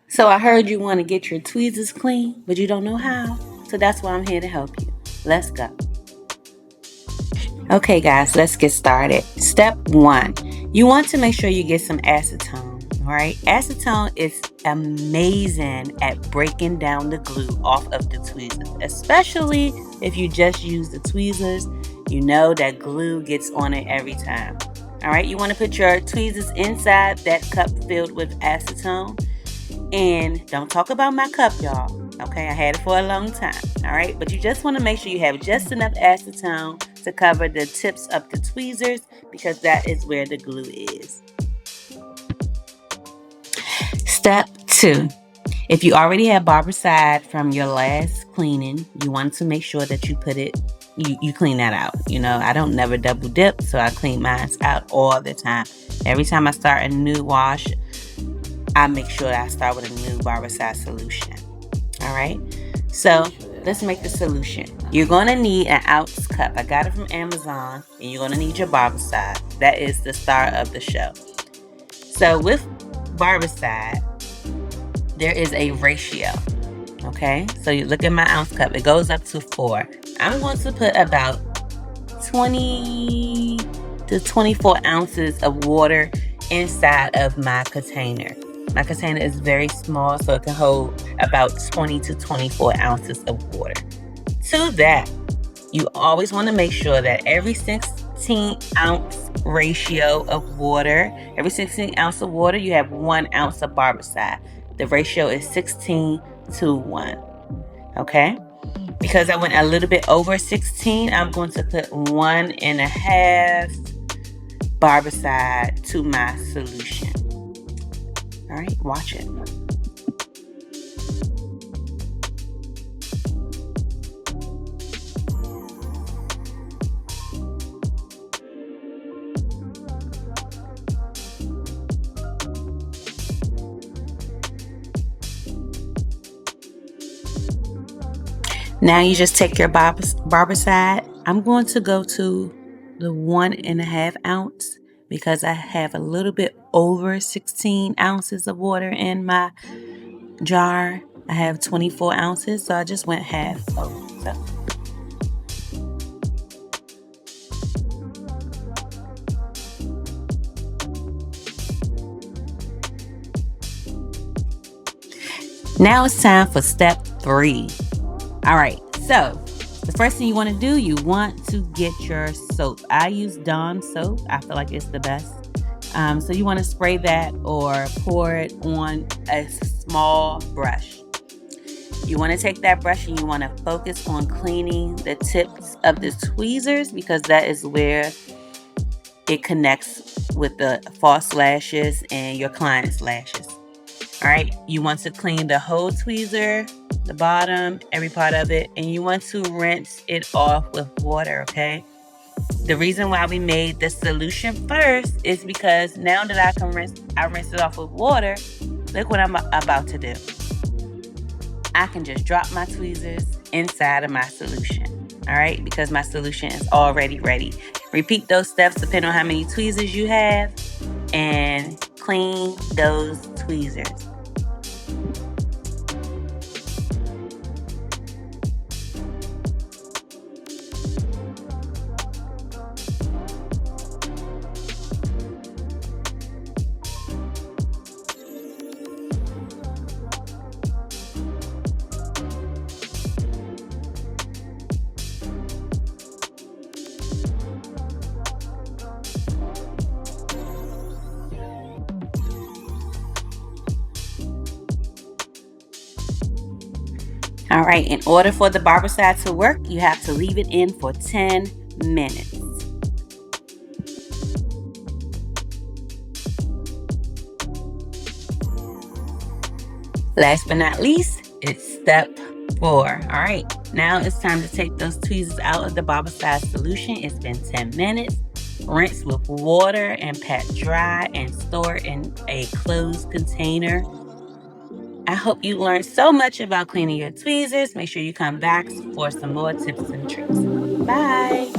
So I heard you want to get your tweezers clean, but you don't know how. So that's why I'm here to help you. Let's go. Okay, guys, let's get started. Step one, you want to make sure you get some acetone. All right, acetone is amazing at breaking down the glue off of the tweezers, especially if you just use the tweezers. You know that glue gets on it every time. All right, you want to put your tweezers inside that cup filled with acetone. And don't talk about my cup, y'all. Okay, I had it for a long time. All right, but you just want to make sure you have just enough acetone to cover the tips of the tweezers because that is where the glue is. Step two. If you already have barbicide from your last cleaning, you want to make sure that you put it, you clean that out. You know, I don't never double dip, so I clean mine out all the time. Every time I start a new wash, I make sure that I start with a new barbicide solution. All right, so let's make the solution. You're going to need an ounce cup. I got it from Amazon, and you're going to need your barbicide. That is the star of the show. So with barbicide, there is a ratio. Okay, so you look at my ounce cup. It goes up to 4. I'm going to put about 20 to 24 ounces of water inside of my container. My container is very small, so it can hold about 20 to 24 ounces of water. To that, you always want to make sure that every 16-ounce ratio of water, every 16 ounce of water, you have 1 ounce of barbicide. The ratio is 16 to 1. Okay? Because I went a little bit over 16, I'm going to put 1.5 barbicide to my solution. All right, watch it. Now you just take your barbicide. I'm going to go to the 1.5 ounce because I have a little bit over 16 ounces of water in my jar. I have 24 ounces, so I just went half over. So. Now it's time for step 3. All right, so the first thing you want to do, you want to get your soap. I use Dawn soap. I feel like it's the best. So you want to spray that or pour it on a small brush. You want to take that brush and you want to focus on cleaning the tips of the tweezers because that is where it connects with the false lashes and your client's lashes. All right, you want to clean the whole tweezer, the bottom, every part of it, and you want to rinse it off with water, okay? The reason why we made the solution first is because now that I rinse it off with water, look what I'm about to do. I can just drop my tweezers inside of my solution, all right? Because my solution is already ready. Repeat those steps depending on how many tweezers you have and clean those tweezers. All right, in order for the barbicide to work, you have to leave it in for 10 minutes. Last but not least, it's step 4. All right, now it's time to take those tweezers out of the barbicide solution. It's been 10 minutes. Rinse with water and pat dry and store in a closed container. I hope you learned so much about cleaning your tweezers. Make sure you come back for some more tips and tricks. Bye.